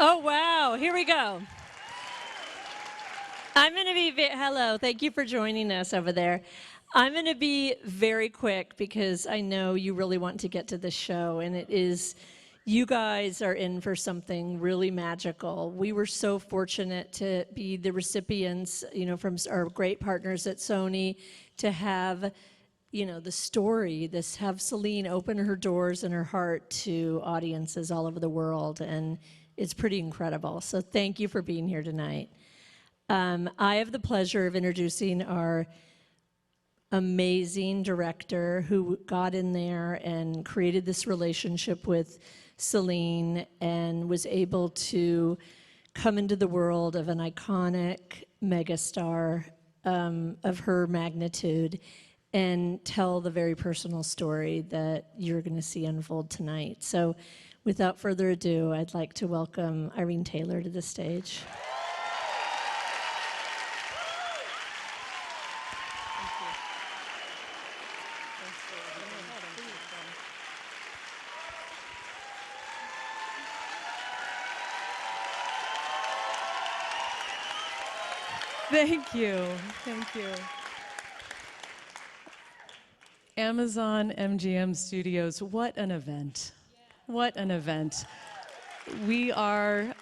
Oh, wow. Here we go. I'm going to be, hello, thank you for joining us over there. I'm going to be very quick because I know you really want to get to the show, and it is, you guys are in for something really magical. We were so fortunate to be the recipients, from our great partners at Sony to have, the story, have Celine open her doors and her heart to audiences all over the world, and it's pretty incredible. So thank you for being here tonight. I have the pleasure of introducing our amazing director who got in there and created this relationship with Celine and was able to come into the world of an iconic megastar of her magnitude and tell the very personal story that you're going to see unfold tonight. So without further ado, I'd like to welcome Irene Taylor to the stage. Thank you. Thank you. Amazon MGM Studios, what an event. What an event. We are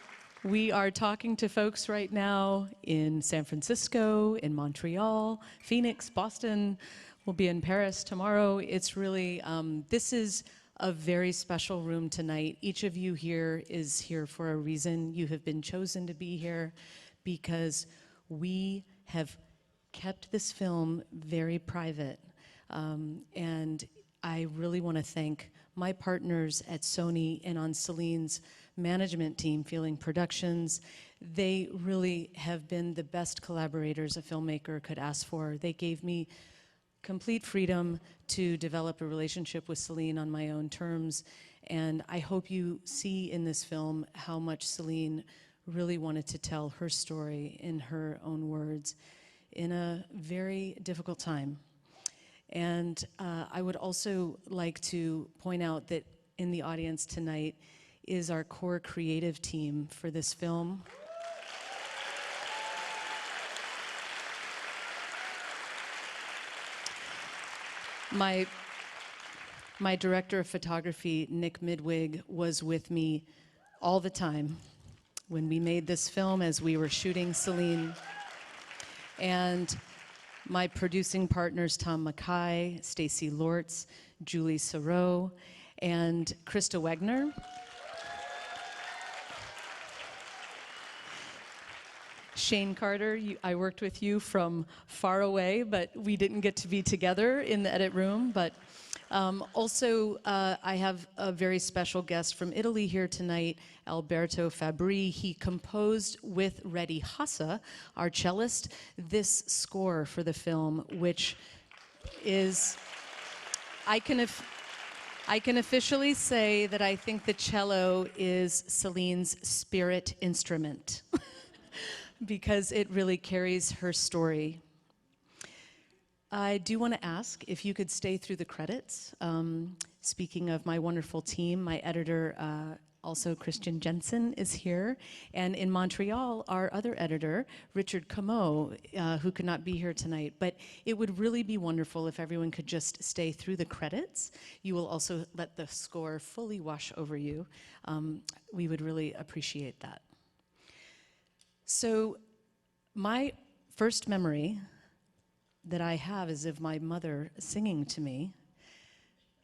talking to folks right now in San Francisco, in Montreal, Phoenix, Boston. We'll be in Paris tomorrow. It's really, this is a very special room tonight. Each of you here is here for a reason. You have been chosen to be here because we have kept this film very private. And I really want to thank my partners at Sony and on Celine's management team, Feeling Productions. They really have been the best collaborators a filmmaker could ask for. They gave me complete freedom to develop a relationship with Celine on my own terms. And I hope you see in this film how much Celine really wanted to tell her story in her own words in a very difficult time. And I would also like to point out that in the audience tonight is our core creative team for this film. My director of photography, Nick Midwig, was with me all the time when we made this film as we were shooting Celine. And my producing partners, Tom Mackay, Stacy Lortz, Julie Sereau, and Krista Wegner. Shane Carter, I worked with you from far away, but we didn't get to be together in the edit room. But also, I have a very special guest from Italy here tonight, Alberto Fabri. He composed with Reddy Hassa, our cellist, this score for the film, which is, I can officially say that I think the cello is Celine's spirit instrument because it really carries her story. I do want to ask if you could stay through the credits. Speaking of my wonderful team, my editor, also Christian Jensen, is here. And in Montreal, our other editor, Richard Comeau, who could not be here tonight. But it would really be wonderful if everyone could just stay through the credits. You will also let the score fully wash over you. We would really appreciate that. So my first memory that I have is of my mother singing to me.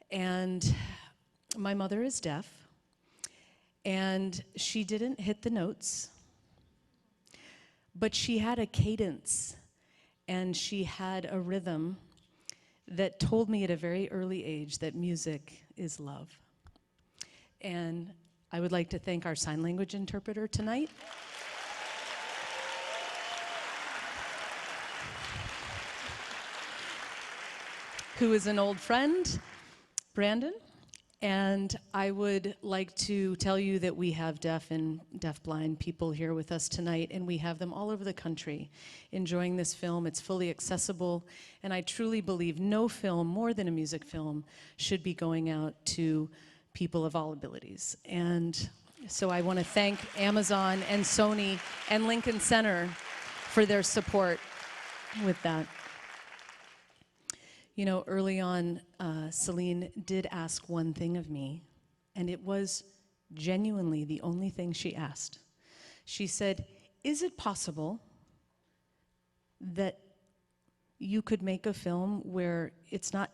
And my mother is deaf, and she didn't hit the notes, but she had a cadence, and she had a rhythm that told me at a very early age that music is love. And I would like to thank our sign language interpreter tonight. Who is an old friend, Brandon. And I would like to tell you that we have deaf and deafblind people here with us tonight, and we have them all over the country enjoying this film. It's fully accessible, and I truly believe no film, more than a music film, should be going out to people of all abilities. And So I want to thank Amazon and Sony and Lincoln Center for their support with that. You know, early on, Celine did ask one thing of me, and it was genuinely the only thing she asked. She said, "Is it possible that you could make a film where it's not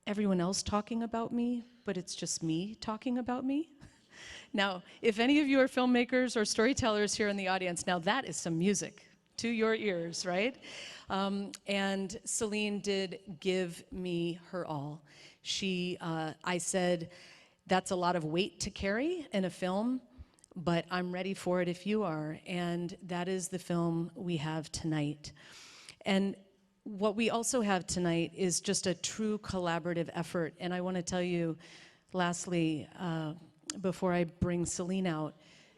everyone else talking about me, but it's just me talking about me?" Now, if any of you are filmmakers or storytellers here in the audience, now that is some music to your ears, right? And Celine did give me her all. I said, that's a lot of weight to carry in a film, but I'm ready for it if you are. And that is the film we have tonight. And what we also have tonight is just a true collaborative effort. And I want to tell you, lastly, before I bring Celine out,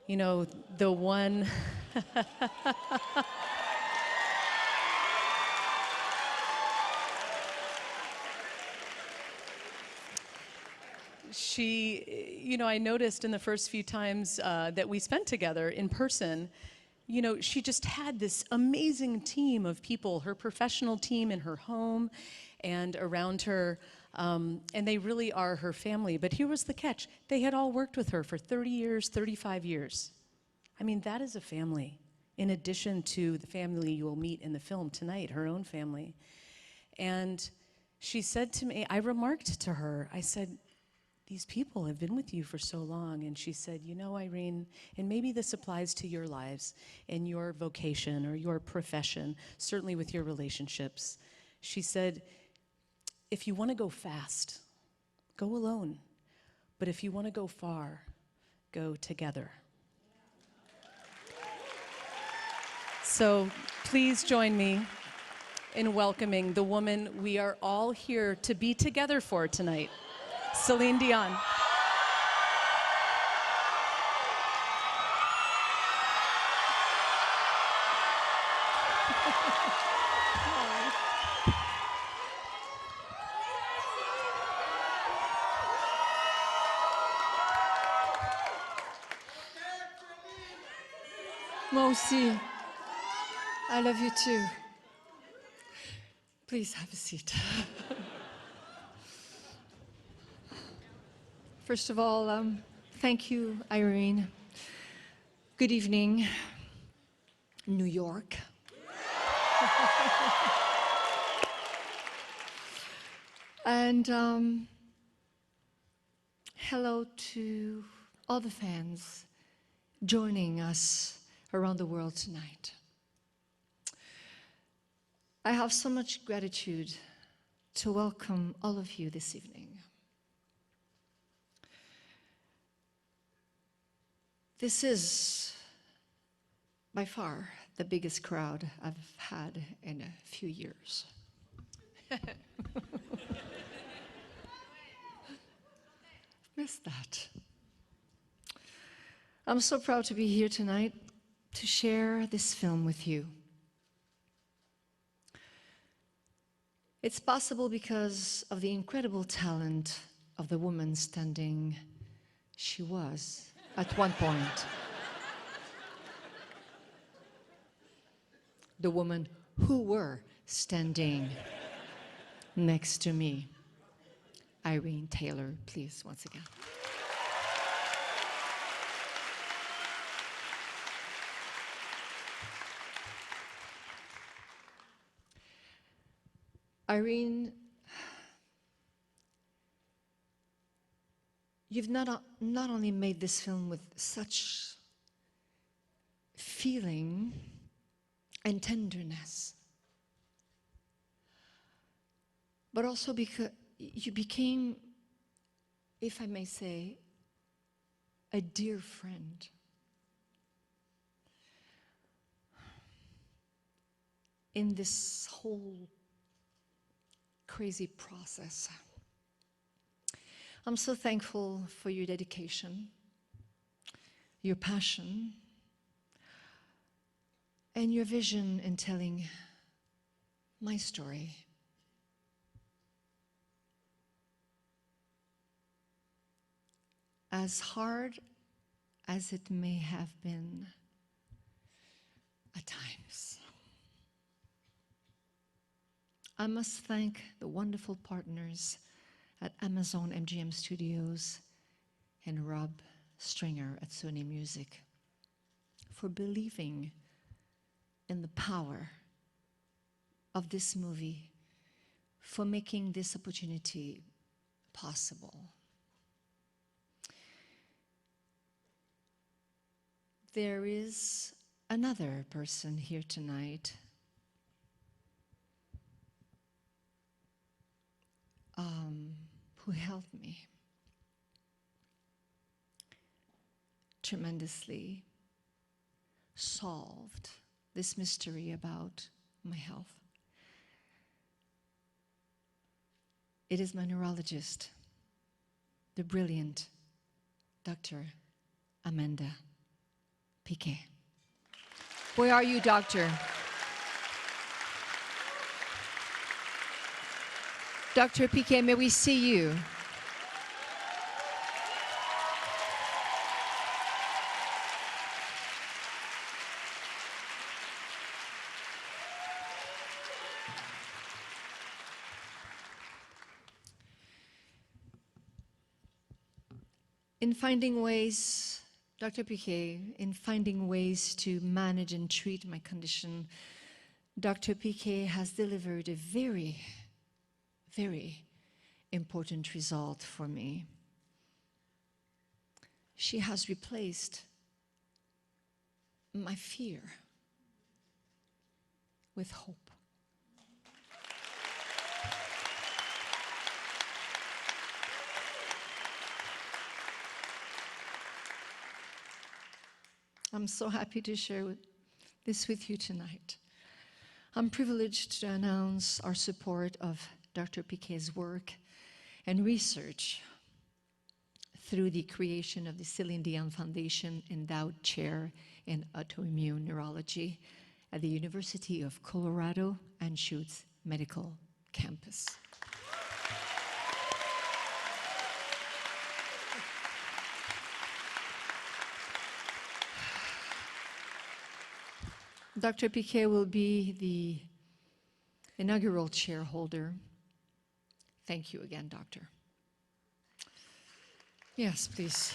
you know, the one... you know, I noticed in the first few times that we spent together in person, you know, she just had this amazing team of people, her professional team in her home and around her, and they really are her family. But here was the catch. They had all worked with her for 30 years, 35 years. I mean, that is a family, in addition to the family you will meet in the film tonight, her own family. And she said to me, I remarked to her, I said, "These people have been with you for so long." And she said, "You know, Irene, and maybe this applies to your lives and your vocation or your profession, certainly with your relationships." She said, "If you want to go fast, go alone. But if you want to go far, go together." So please join me in welcoming the woman we are all here to be together for tonight, Céline Dion. Moi aussi. I love you too. Please have a seat. First of all, thank you, Irene. Good evening, New York. And hello to all the fans joining us around the world tonight. I have so much gratitude to welcome all of you this evening. This is by far the biggest crowd I've had in a few years. Missed that. I'm so proud to be here tonight to share this film with you. It's possible because of the incredible talent of the woman standing she was at one point. The woman who were standing next to me. Irene Taylor, please, once again. Irene, you've not only made this film with such feeling and tenderness, but also because you became, if I may say, a dear friend. In this whole crazy process. I'm so thankful for your dedication, your passion, and your vision in telling my story. As hard as it may have been at times. I must thank the wonderful partners at Amazon MGM Studios and Rob Stringer at Sony Music for believing in the power of this movie, for making this opportunity possible. There is another person here tonight who helped me tremendously, solved this mystery about my health. It is my neurologist, the brilliant Dr. Amanda Piquet. Where are you, doctor? Dr. Piquet, may we see you? In finding ways, Dr. Piquet, in finding ways to manage and treat my condition, Dr. Piquet has delivered a very, very important result for me. She has replaced my fear with hope. I'm so happy to share this with you tonight. I'm privileged to announce our support of Dr. Piquet's work and research through the creation of the Céline Dion Foundation Endowed Chair in Autoimmune Neurology at the University of Colorado Anschutz Medical Campus. Dr. Piquet will be the inaugural chairholder. Thank you again, Doctor. Yes, please.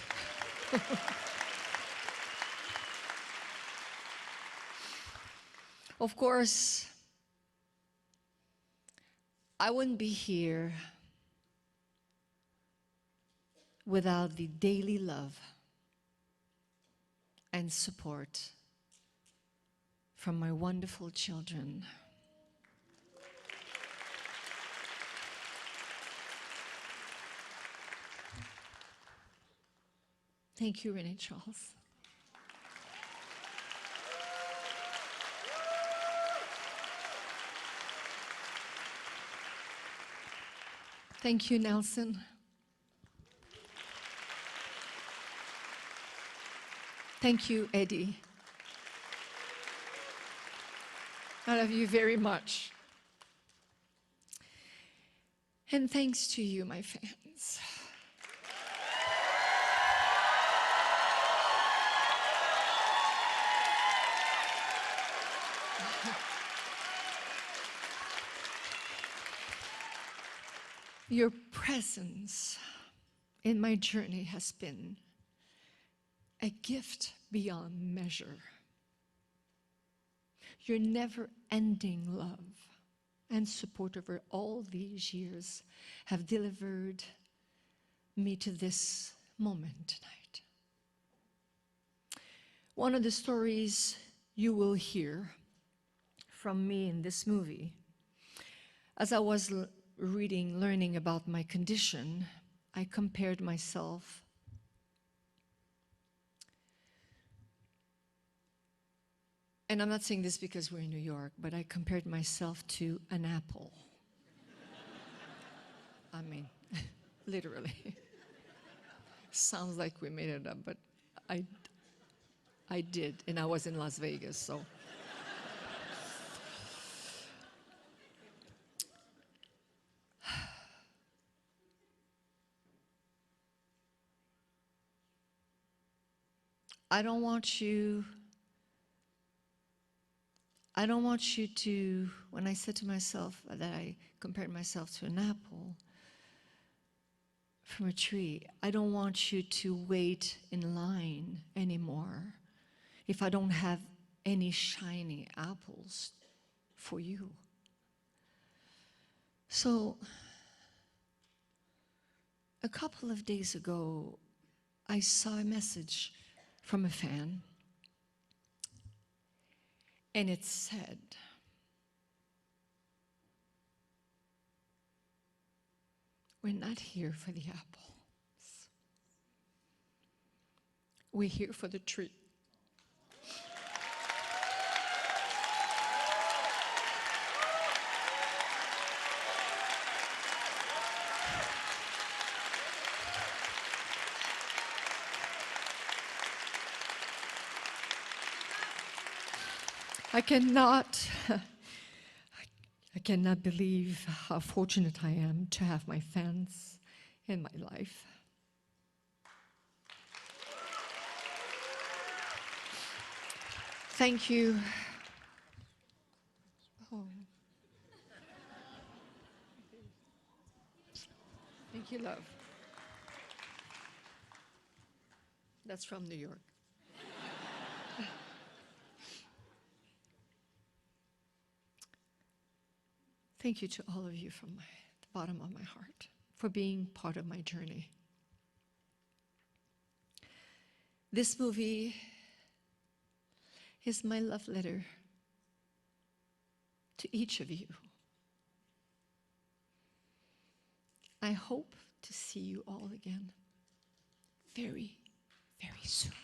Of course, I wouldn't be here without the daily love and support from my wonderful children. Thank you, Renee Charles. Thank you, Nelson. Thank you, Eddie. I love you very much. And thanks to you, my fans. Your presence in my journey has been a gift beyond measure. Your never-ending love and support over all these years have delivered me to this moment tonight. One of the stories you will hear from me in this movie, as I was learning about my condition, I compared myself and I'm not saying this because we're in New York, but I compared myself to an apple. I mean, literally. Sounds like we made it up, but I did, and I was in Las Vegas, so. I don't want you to, when I said to myself that I compared myself to an apple from a tree, I don't want you to wait in line anymore if I don't have any shiny apples for you. So, a couple of days ago, I saw a message from a fan, and it said, "We're not here for the apples. We're here for the tree." I cannot believe how fortunate I am to have my fans in my life. Thank you. Oh. Thank you, love. That's from New York. Thank you to all of you from the bottom of my heart for being part of my journey. This movie is my love letter to each of you. I hope to see you all again very, very soon.